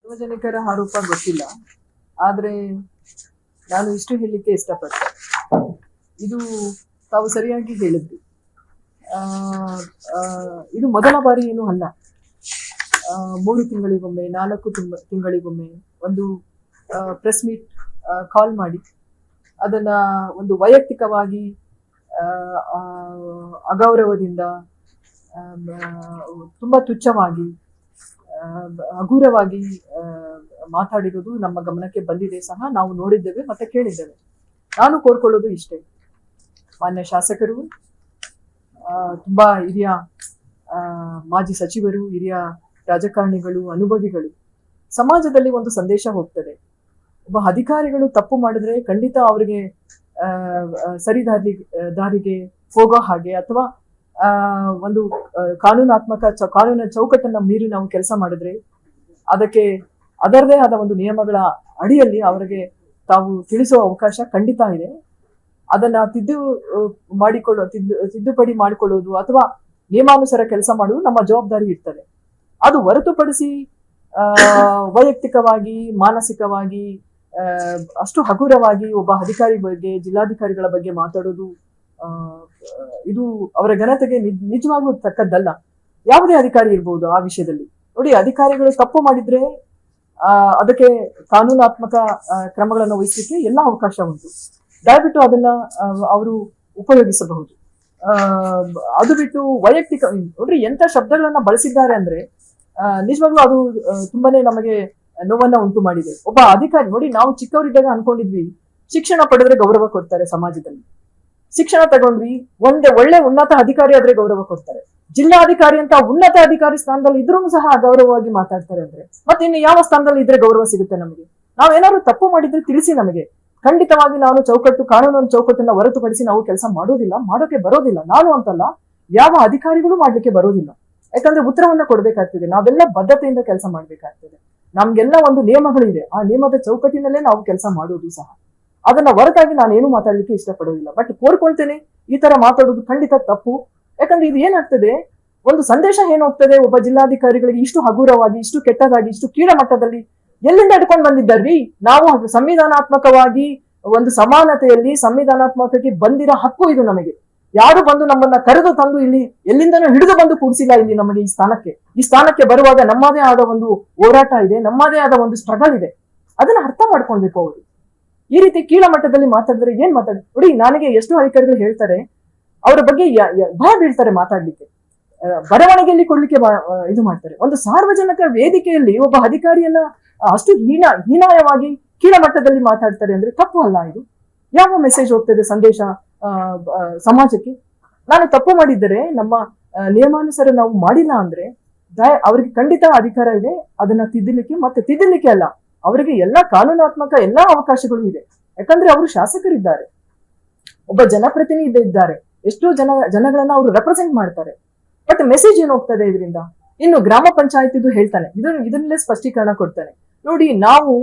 ಸಾರ್ವಜನಿಕರ ಆರೋಪ ಗೊತ್ತಿಲ್ಲ, ಆದ್ರೆ ನಾನು ಇಷ್ಟು ಹೇಳಲಿಕ್ಕೆ ಇಷ್ಟಪಡ್ತೆ. ಇದು ತಾವು ಸರಿಯಾಗಿ ಹೇಳಿದ್ರಿ. ಇದು ಮೊದಲ ಬಾರಿ ಏನೂ ಅಲ್ಲ. 3 ತಿಂಗಳಿಗೊಮ್ಮೆ 4 ತಿಂಗಳಿಗೊಮ್ಮೆ ಒಂದು ಪ್ರೆಸ್ ಮೀಟ್ ಕಾಲ್ ಮಾಡಿ ಅದನ್ನ ಒಂದು ವೈಯಕ್ತಿಕವಾಗಿ ಅಗೌರವದಿಂದ ತುಂಬಾ ತುಚ್ಛವಾಗಿ ಹಗುರವಾಗಿ ಮಾತಾಡಿರೋದು ನಮ್ಮ ಗಮನಕ್ಕೆ ಬಂದಿದೆ ಸಹ. ನಾವು ನೋಡಿದ್ದೇವೆ ಮತ್ತೆ ಕೇಳಿದ್ದೇವೆ. ನಾನು ಕೋರ್ಕೊಳ್ಳೋದು ಇಷ್ಟೇ, ಮಾನ್ಯ ಶಾಸಕರು, ತುಂಬಾ ಹಿರಿಯ ಮಾಜಿ ಸಚಿವರು, ಹಿರಿಯ ರಾಜಕಾರಣಿಗಳು, ಅನುಭವಿಗಳು, ಸಮಾಜದಲ್ಲಿ ಒಂದು ಸಂದೇಶ ಹೋಗ್ತದೆ. ಒಬ್ಬ ಅಧಿಕಾರಿಗಳು ತಪ್ಪು ಮಾಡಿದ್ರೆ ಖಂಡಿತ ಅವರಿಗೆ ಸರಿ ದಾರಿಗೆ ಹೋಗೋ ಹಾಗೆ ಅಥವಾ ಒಂದು ಕಾನೂನಿನ ಚೌಕಟ್ಟನ್ನ ಮೀರಿ ನಾವು ಕೆಲಸ ಮಾಡಿದ್ರೆ ಅದಕ್ಕೆ ಅದರದೇ ಆದ ಒಂದು ನಿಯಮಗಳ ಅಡಿಯಲ್ಲಿ ಅವರಿಗೆ ತಾವು ತಿಳಿಸುವ ಅವಕಾಶ ಖಂಡಿತ ಇದೆ. ಅದನ್ನ ತಿದ್ದುಪಡಿ ಮಾಡಿಕೊಳ್ಳೋದು ಅಥವಾ ನಿಯಮಾನುಸಾರ ಕೆಲಸ ಮಾಡುವುದು ನಮ್ಮ ಜವಾಬ್ದಾರಿ ಇರ್ತದೆ. ಅದು ಹೊರತುಪಡಿಸಿ ವೈಯಕ್ತಿಕವಾಗಿ ಮಾನಸಿಕವಾಗಿ ಅಷ್ಟು ಹಗುರವಾಗಿ ಒಬ್ಬ ಅಧಿಕಾರಿ ಬಗ್ಗೆ, ಜಿಲ್ಲಾಧಿಕಾರಿಗಳ ಬಗ್ಗೆ ಮಾತಾಡೋದು ಇದು ಅವರ ಘನತೆಗೆ ನಿಜವಾಗ್ಲೂ ತಕ್ಕದ್ದಲ್ಲ. ಯಾವುದೇ ಅಧಿಕಾರಿ ಇರ್ಬೋದು. ಆ ವಿಷಯದಲ್ಲಿ ನೋಡಿ, ಅಧಿಕಾರಿಗಳು ತಪ್ಪು ಮಾಡಿದ್ರೆ ಅದಕ್ಕೆ ಕಾನೂನಾತ್ಮಕ ಕ್ರಮಗಳನ್ನು ವಹಿಸಲಿಕ್ಕೆ ಎಲ್ಲ ಅವಕಾಶ ಉಂಟು. ದಯವಿಟ್ಟು ಅದನ್ನ ಅವರು ಉಪಯೋಗಿಸಬಹುದು. ಅದು ಬಿಟ್ಟು ವೈಯಕ್ತಿಕ ನೋಡ್ರಿ ಎಂತ ಶಬ್ದಗಳನ್ನ ಬಳಸಿದ್ದಾರೆ ಅಂದ್ರೆ ನಿಜವಾಗ್ಲೂ ಅದು ತುಂಬಾನೇ ನಮಗೆ ನೋವನ್ನ ಉಂಟು ಮಾಡಿದೆ. ಒಬ್ಬ ಅಧಿಕಾರಿ ನೋಡಿ, ನಾವು ಚಿಕ್ಕವರಿದ್ದಾಗ ಅನ್ಕೊಂಡಿದ್ವಿ ಶಿಕ್ಷಣ ಪಡೆದ್ರೆ ಗೌರವ ಕೊಡ್ತಾರೆ ಸಮಾಜದಲ್ಲಿ. ಶಿಕ್ಷಣ ತಗೊಂಡ್ವಿ, ಒಳ್ಳೆ ಉನ್ನತ ಅಧಿಕಾರಿ ಆದ್ರೆ ಗೌರವ ಕೊಡ್ತಾರೆ. ಜಿಲ್ಲಾಧಿಕಾರಿ ಅಂತ ಉನ್ನತ ಅಧಿಕಾರಿ ಸ್ಥಾನದಲ್ಲಿ ಇದ್ರೂ ಸಹ ಅಗೌರವವಾಗಿ ಮಾತಾಡ್ತಾರೆ ಅಂದ್ರೆ ಮತ್ತೆ ಇನ್ನು ಯಾವ ಸ್ಥಾನದಲ್ಲಿ ಇದ್ರೆ ಗೌರವ ಸಿಗುತ್ತೆ ನಮಗೆ? ನಾವೇನಾದ್ರು ತಪ್ಪು ಮಾಡಿದ್ರೆ ತಿಳಿಸಿ ನಮಗೆ. ಖಂಡಿತವಾಗಿ ನಾನು ಕಾನೂನಿನ ಚೌಕಟ್ಟನ್ನ ಹೊರತುಪಡಿಸಿ ನಾವು ಕೆಲಸ ಮಾಡೋಕೆ ಬರೋದಿಲ್ಲ. ನಾನು ಅಂತಲ್ಲ, ಯಾವ ಅಧಿಕಾರಿಗಳು ಮಾಡ್ಲಿಕ್ಕೆ ಬರೋದಿಲ್ಲ. ಯಾಕಂದ್ರೆ ಉತ್ತರವನ್ನ ಕೊಡ್ಬೇಕಾಗ್ತದೆ. ನಾವೆಲ್ಲ ಬದ್ಧತೆಯಿಂದ ಕೆಲಸ ಮಾಡ್ಬೇಕಾಗ್ತದೆ. ನಮ್ಗೆಲ್ಲ ಒಂದು ನಿಯಮಗಳಿದೆ. ಆ ನಿಯಮದ ಚೌಕಟ್ಟಿನಲ್ಲೇ ನಾವು ಕೆಲಸ ಮಾಡೋದು ಸಹ. ಅದನ್ನ ಹೊರತಾಗಿ ನಾನೇನು ಮಾತಾಡ್ಲಿಕ್ಕೆ ಇಷ್ಟಪಡೋದಿಲ್ಲ. ಬಟ್ ಕೋರ್ಕೊಳ್ತೇನೆ, ಈ ತರ ಮಾತಾಡೋದು ಖಂಡಿತ ತಪ್ಪು. ಯಾಕಂದ್ರೆ ಇದು ಏನಾಗ್ತದೆ, ಒಂದು ಸಂದೇಶ ಏನಾಗ್ತದೆ, ಒಬ್ಬ ಜಿಲ್ಲಾಧಿಕಾರಿಗಳಿಗೆ ಇಷ್ಟು ಹಗುರವಾಗಿ, ಇಷ್ಟು ಕೆಟ್ಟದಾಗಿ, ಇಷ್ಟು ಕೀಳ ಮಟ್ಟದಲ್ಲಿ ಎಲ್ಲಿಂದ ಹಿಡ್ಕೊಂಡು ಬಂದಿದ್ದಾರ್ರಿ? ನಾವು ಸಂವಿಧಾನಾತ್ಮಕವಾಗಿ ಒಂದು ಸಮಾನತೆಯಲ್ಲಿ ಸಂವಿಧಾನಾತ್ಮಕಕ್ಕೆ ಬಂದಿರೋ ಹಕ್ಕು ಇದು ನಮಗೆ. ಯಾರು ಬಂದು ನಮ್ಮನ್ನ ಕರೆದು ತಂದು ಇಲ್ಲಿ ಎಲ್ಲಿಂದನೂ ಹಿಡಿದು ಬಂದು ಕೂಡಿಸಿಲ್ಲ ಇಲ್ಲಿ ನಮಗೆ ಈ ಸ್ಥಾನಕ್ಕೆ ಬರುವಾಗ ನಮ್ಮದೇ ಆದ ಒಂದು ಹೋರಾಟ ಇದೆ, ನಮ್ಮದೇ ಆದ ಒಂದು ಸ್ಟ್ರಗಲ್ ಇದೆ. ಅದನ್ನ ಅರ್ಥ ಮಾಡ್ಕೊಳ್ಬೇಕು ಅವರು. ಈ ರೀತಿ ಕೀಳ ಮಟ್ಟದಲ್ಲಿ ಮಾತಾಡಿದ್ರೆ ಏನ್ ನೋಡಿ, ನನಗೆ ಎಷ್ಟು ಅಧಿಕಾರಿಗಳು ಹೇಳ್ತಾರೆ, ಅವರ ಬಗ್ಗೆ ಭಯ ಬೀಳ್ತಾರೆ ಮಾತಾಡ್ಲಿಕ್ಕೆ, ಬರವಣಿಗೆಯಲ್ಲಿ ಕೊಡ್ಲಿಕ್ಕೆ ಇದು ಮಾಡ್ತಾರೆ. ಒಂದು ಸಾರ್ವಜನಿಕ ವೇದಿಕೆಯಲ್ಲಿ ಒಬ್ಬ ಅಧಿಕಾರಿಯನ್ನ ಅಷ್ಟು ಹೀನಾಯವಾಗಿ ಕೀಳ ಮಟ್ಟದಲ್ಲಿ ಮಾತಾಡ್ತಾರೆ ಅಂದ್ರೆ ತಪ್ಪು ಅಲ್ಲ ಇದು? ಯಾವ ಮೆಸೇಜ್ ಹೋಗ್ತದೆ ಸಂದೇಶ ಸಮಾಜಕ್ಕೆ? ನಾನು ತಪ್ಪು ಮಾಡಿದ್ದರೆ, ನಮ್ಮ ನಿಯಮಾನುಸಾರ ನಾವು ಮಾಡಿಲ್ಲ ಅಂದ್ರೆ ಅವ್ರಿಗೆ ಖಂಡಿತ ಅಧಿಕಾರ ಇದೆ ಅದನ್ನ ತಿದ್ದಲಿಕ್ಕೆ ಅಲ್ಲ, ಅವರಿಗೆ ಎಲ್ಲ ಕಾನೂನಾತ್ಮಕ ಎಲ್ಲಾ ಅವಕಾಶಗಳು ಇದೆ. ಯಾಕಂದ್ರೆ ಅವರು ಶಾಸಕರಿದ್ದಾರೆ, ಒಬ್ಬ ಜನಪ್ರತಿನಿಧಿ ಇದ್ದಾರೆ, ಎಷ್ಟೋ ಜನಗಳನ್ನ ಅವರು ರೆಪ್ರೆಸೆಂಟ್ ಮಾಡ್ತಾರೆ. ಬಟ್ ಮೆಸೇಜ್ ಏನು ಹೋಗ್ತದೆ ಇದರಿಂದ? ಇನ್ನು ಗ್ರಾಮ ಪಂಚಾಯತಿದು ಹೇಳ್ತಾನೆ, ಇದನ್ನಲ್ಲೇ ಸ್ಪಷ್ಟೀಕರಣ ಕೊಡ್ತಾನೆ. ನೋಡಿ, ನಾವು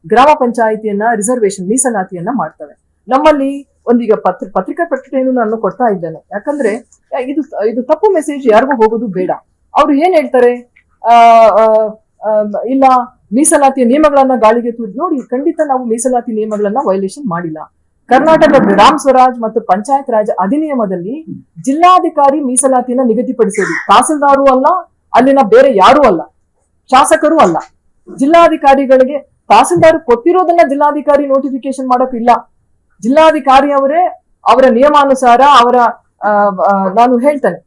ಗ್ರಾಮ ಪಂಚಾಯತಿಯನ್ನ ರಿಸರ್ವೇಶನ್ ಮೀಸಲಾತಿಯನ್ನ ಮಾಡ್ತೇವೆ. ನಮ್ಮಲ್ಲಿ ಒಂದೀಗ ಪತ್ರಿಕಾ ಪ್ರಕಟಣೆಯನ್ನು ನಾನು ಕೊಡ್ತಾ ಇದ್ದೇನೆ. ಯಾಕಂದ್ರೆ ಇದು ತಪ್ಪು ಮೆಸೇಜ್ ಯಾರಿಗೂ ಹೋಗೋದು ಬೇಡ. ಅವ್ರು ಏನ್ ಹೇಳ್ತಾರೆ, ಇಲ್ಲ ಮೀಸಲಾತಿಯ ನಿಯಮಗಳನ್ನ ಗಾಳಿಗೆ ತೂರಿ. ನೋಡಿ, ಖಂಡಿತ ನಾವು ಮೀಸಲಾತಿ ನಿಯಮಗಳನ್ನ ವೈಲೇಷನ್ ಮಾಡಿಲ್ಲ. ಕರ್ನಾಟಕ ಗ್ರಾಮ ಸ್ವರಾಜ್ ಮತ್ತು ಪಂಚಾಯತ್ ರಾಜ್ ಅಧಿನಿಯಮದಲ್ಲಿ ಜಿಲ್ಲಾಧಿಕಾರಿ ಮೀಸಲಾತಿಯನ್ನ ನಿಗದಿಪಡಿಸೋದು. ತಹಸೀಲ್ದಾರು ಅಲ್ಲ, ಅಲ್ಲಿನ ಬೇರೆ ಯಾರೂ ಅಲ್ಲ, ಶಾಸಕರು ಅಲ್ಲ. ಜಿಲ್ಲಾಧಿಕಾರಿಗಳಿಗೆ ತಹಸೀಲ್ದಾರ್ ಕೊಟ್ಟಿರೋದನ್ನ ಜಿಲ್ಲಾಧಿಕಾರಿ ನೋಟಿಫಿಕೇಶನ್ ಮಾಡೋಕ್ಕಿಲ್ಲ. ಜಿಲ್ಲಾಧಿಕಾರಿ ಅವರೇ ಅವರ ನಿಯಮಾನುಸಾರ ನಾನು ಹೇಳ್ತೇನೆ,